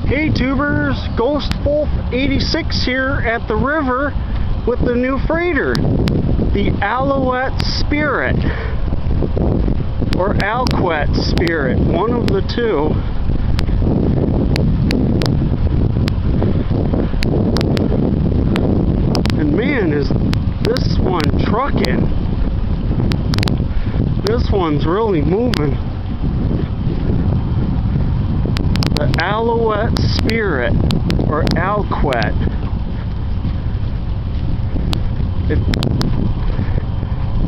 Hey tubers, Ghost Wolf 86 here at the river with the new freighter, the Allquette Spirit, or Allquette Spirit, one of the two. And man, is this one trucking. This one's really moving. The Allquette Spirit, or Allquette.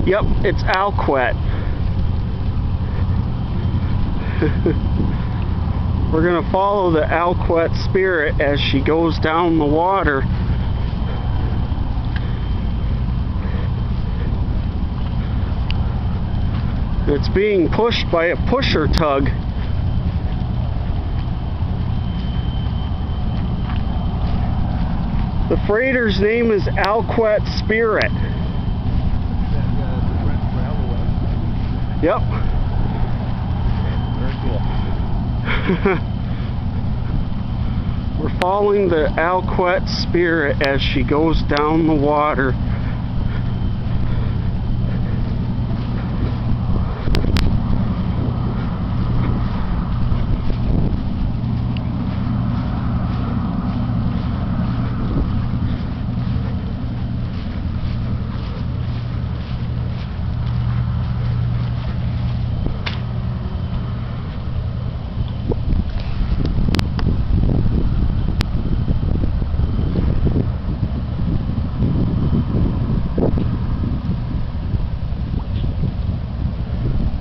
Yep, it's Allquette. We're going to follow the Allquette Spirit as she goes down the water. It's being pushed by a pusher tug. The freighter's name is Allquette Spirit. Yep. Very cool. We're following the Allquette Spirit as she goes down the water.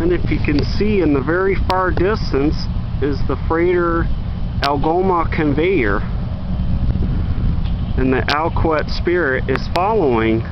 And if you can see in the very far distance is the freighter Algoma conveyor, and the Allquette Spirit is following.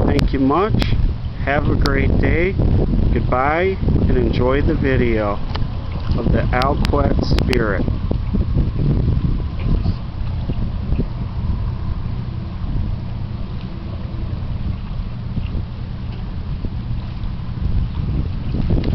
Thank you much. Have a great day. Goodbye, and enjoy the video of the Allquette Spirit.